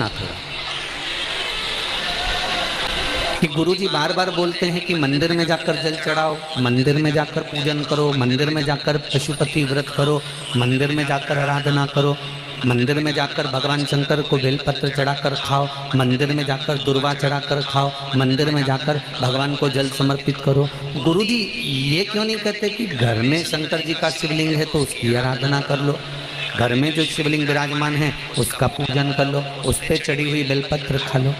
समझना थोड़ा कि गुरुजी बार बार बोलते हैं कि मंदिर में जाकर जल चढ़ाओ, मंदिर में जाकर पूजन करो, मंदिर में जाकर पशुपति व्रत करो, मंदिर में जाकर आराधना करो, मंदिर में जाकर भगवान शंकर को बेलपत्र चढ़ाकर खाओ, मंदिर में जाकर दुर्वा चढ़ाकर खाओ, मंदिर में जाकर भगवान को जल समर्पित करो। गुरुजी ये क्यों नहीं कहते कि घर में शंकर जी का शिवलिंग है तो उसकी आराधना कर लो, घर में जो शिवलिंग विराजमान है उसका पूजन कर लो, उस पर चढ़ी हुई बेलपत्र खा लो।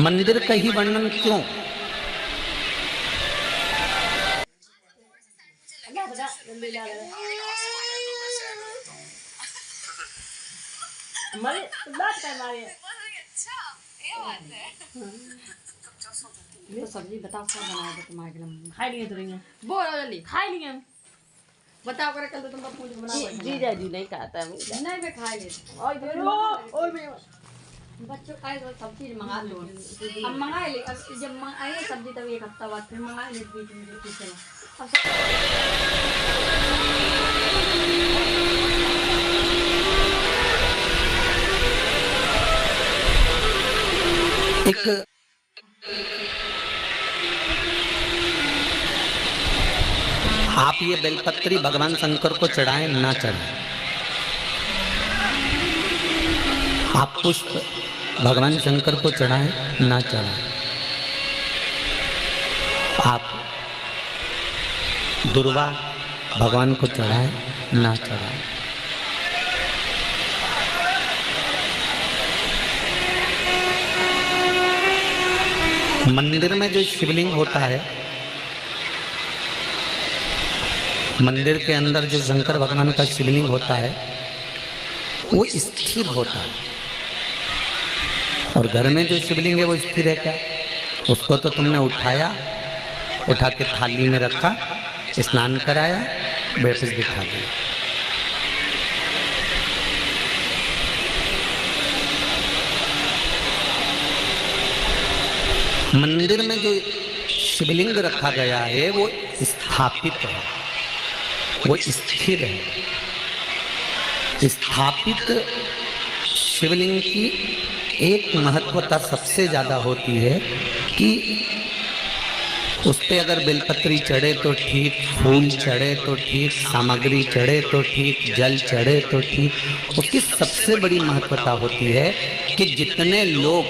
मंदिर का ही वर्णन क्यों? ये सब्जी बताओ क्या बनाया था तुम्हारे लिए? खाई लिए तो नहीं बोलो जल्दी खाई लिए बताओ कर कल तो तुम मुझे बना जी जी नहीं खाता है नहीं मैं खा ले और मैं बच्चों आए तो सब चीज मंगा लो। अब मंगा ले, अब जब आई सब्जी तब एक हफ्ता बाद फिर मंगा ले बीच में चलो एक आप ये बेलपत्री भगवान शंकर को चढ़ाएं ना चढ़ाएं, आप पुष्प भगवान शंकर को चढ़ाएं ना चढ़ाएं, आप दुर्वा भगवान को चढ़ाएं ना चढ़ाएं, मंदिर में जो शिवलिंग होता है, मंदिर के अंदर जो शंकर भगवान का शिवलिंग होता है वो स्थिर होता है, और घर में जो शिवलिंग है वो स्थिर है क्या? उसको तो तुमने उठाया, उठा के थाली में रखा, स्नान कराया, वापस बिठा दिया। मंदिर में जो शिवलिंग रखा गया है वो स्थापित है, वो स्थिर है। स्थापित शिवलिंग की एक महत्वता सबसे ज्यादा होती है कि उस पर अगर बेलपत्री चढ़े तो ठीक, फूल चढ़े तो ठीक, सामग्री चढ़े तो ठीक, जल चढ़े तो ठीक। उसकी सबसे बड़ी महत्वता होती है कि जितने लोग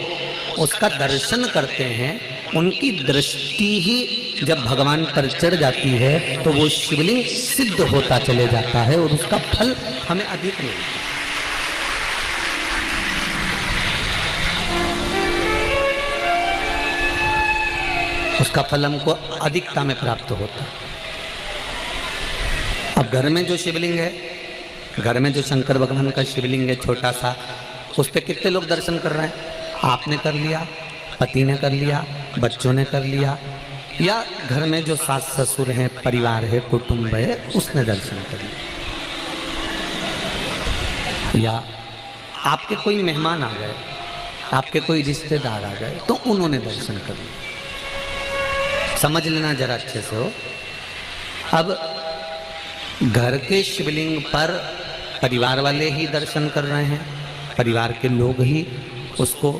उसका दर्शन करते हैं उनकी दृष्टि ही जब भगवान पर चढ़ जाती है तो वो शिवलिंग सिद्ध होता चले जाता है और उसका फल हमें अधिक मिलता है। उसका फल हमको अधिकता में प्राप्त होता है। अब घर में जो शिवलिंग है, घर में जो शंकर भगवान का शिवलिंग है छोटा सा, उस पर कितने लोग दर्शन कर रहे हैं? आपने कर लिया, पति ने कर लिया, बच्चों ने कर लिया, या घर में जो सास ससुर हैं, परिवार है, कुटुंब है, उसने दर्शन कर लिया, या आपके कोई मेहमान आ गए, आपके कोई रिश्तेदार आ गए तो उन्होंने दर्शन कर लिया। समझ लेना जरा अच्छे से हो। अब घर के शिवलिंग पर परिवार वाले ही दर्शन कर रहे हैं, परिवार के लोग ही उसको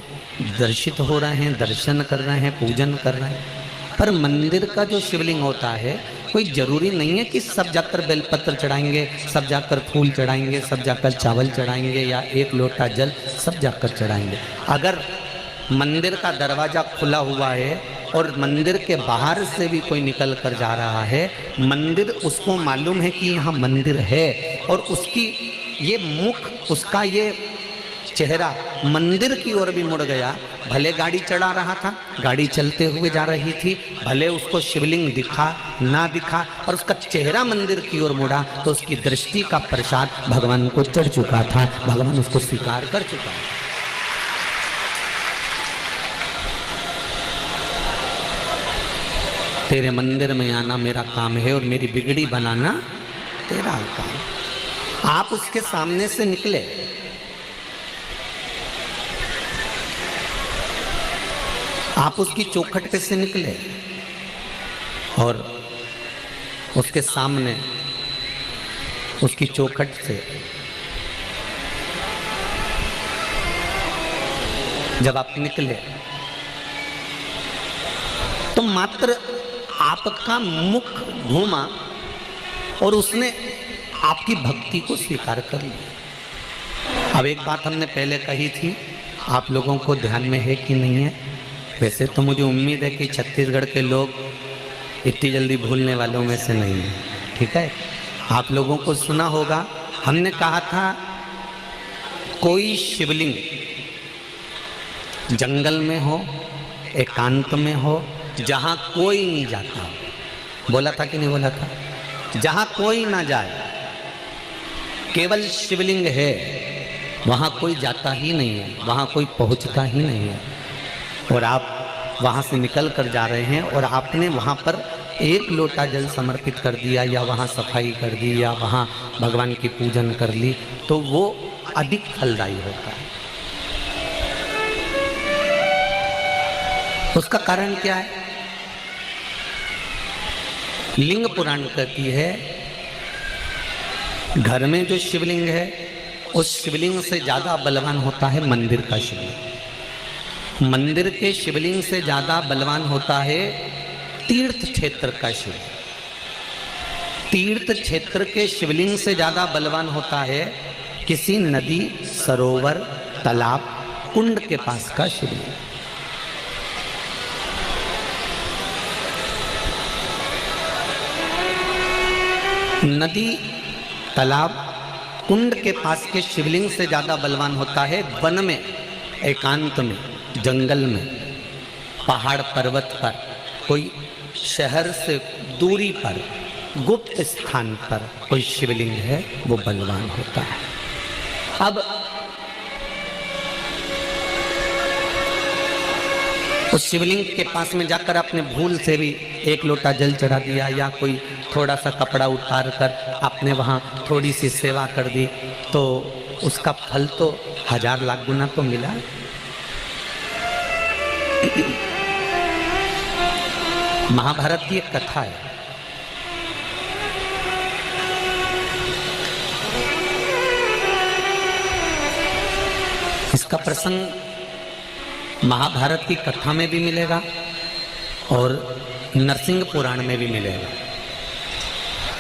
दर्शित हो रहे हैं, दर्शन कर रहे हैं, पूजन कर रहे हैं। पर मंदिर का जो शिवलिंग होता है, कोई जरूरी नहीं है कि सब जाकर बेलपत्र चढ़ाएंगे, सब जाकर फूल चढ़ाएंगे, सब जाकर चावल चढ़ाएंगे, या एक लोटा जल सब जाकर चढ़ाएंगे। अगर मंदिर का दरवाजा खुला हुआ है और मंदिर के बाहर से भी कोई निकल कर जा रहा है, मंदिर उसको मालूम है कि यहाँ मंदिर है, और उसकी ये मुख, उसका ये चेहरा मंदिर की ओर भी मुड़ गया। भले गाड़ी चढ़ा रहा था, गाड़ी चलते हुए जा रही थी, भले उसको शिवलिंग दिखा ना दिखा, और उसका चेहरा मंदिर की ओर मुड़ा तो उसकी दृष्टि का प्रसाद भगवान को चढ़ चुका था, भगवान उसको स्वीकार कर चुका है। तेरे मंदिर में आना मेरा काम है और मेरी बिगड़ी बनाना तेरा काम। आप उसके सामने से निकले, आप उसकी चौखट पे से निकले और उसके सामने उसकी चौखट से जब आप निकले तो मात्र आपका मुख घूमा और उसने आपकी भक्ति को स्वीकार कर लिया। अब एक बात हमने पहले कही थी, आप लोगों को ध्यान में है कि नहीं है? वैसे तो मुझे उम्मीद है कि छत्तीसगढ़ के लोग इतनी जल्दी भूलने वालों में से नहीं है, ठीक है? आप लोगों को सुना होगा, हमने कहा था कोई शिवलिंग जंगल में हो, एकांत में हो, जहाँ कोई नहीं जाता। बोला था कि नहीं बोला था? जहाँ कोई ना जाए, केवल शिवलिंग है, वहाँ कोई जाता ही नहीं है, वहाँ कोई पहुँचता ही नहीं है। और आप वहाँ से निकल कर जा रहे हैं और आपने वहाँ पर एक लोटा जल समर्पित कर दिया, या वहाँ सफाई कर दी, या वहाँ भगवान की पूजन कर ली, तो वो अधिक फलदायी होता है। उसका कारण क्या है? लिंग पुराण कहती है, घर में जो शिवलिंग है उस शिवलिंग से ज्यादा बलवान होता है मंदिर का शिवलिंग। मंदिर के शिवलिंग से ज्यादा बलवान होता है तीर्थ क्षेत्र का शिवलिंग। तीर्थ क्षेत्र के शिवलिंग से ज्यादा बलवान होता है किसी नदी, सरोवर, तालाब, कुंड के पास का शिवलिंग। नदी, तालाब, कुंड के पास के शिवलिंग से ज्यादा बलवान होता है वन में, एकांत में, जंगल में, पहाड़ पर्वत पर, कोई शहर से दूरी पर, गुप्त स्थान पर कोई शिवलिंग है, वो बलवान होता है। अब उस शिवलिंग के पास में जाकर आपने भूल से भी एक लोटा जल चढ़ा दिया, या कोई थोड़ा सा कपड़ा उतार कर आपने वहाँ थोड़ी सी सेवा कर दी, तो उसका फल तो 1000 लाख गुना तो मिला। महाभारत की एक कथा है, इसका प्रसंग महाभारत की कथा में भी मिलेगा और नरसिंह पुराण में भी मिलेगा।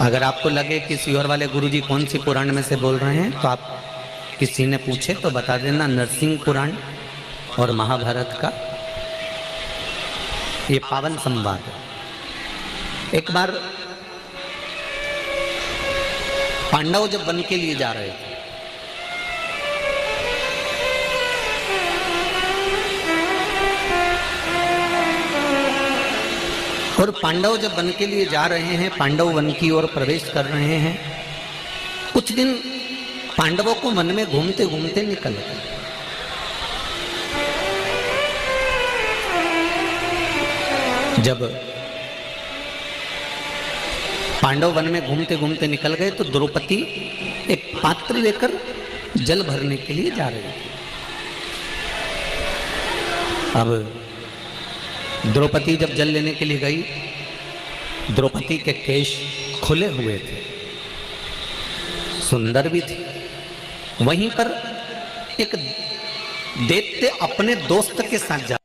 अगर आपको लगे कि सियोर वाले गुरुजी कौन सी पुराण में से बोल रहे हैं, तो आप किसी ने पूछे तो बता देना, नरसिंह पुराण और महाभारत का ये पावन संवाद है। एक बार पांडव जब वन के लिए जा रहे थे, और पांडव जब वन के लिए जा रहे हैं, पांडव वन की ओर प्रवेश कर रहे हैं, कुछ दिन पांडवों को वन में घूमते घूमते निकल गए। जब पांडव वन में घूमते घूमते निकल गए तो द्रौपदी एक पात्र लेकर जल भरने के लिए जा रही थी। अब द्रौपदी जब जल लेने के लिए गई, द्रौपदी के केश खुले हुए थे, सुंदर भी थी। वहीं पर एक दैत्य अपने दोस्त के साथ जा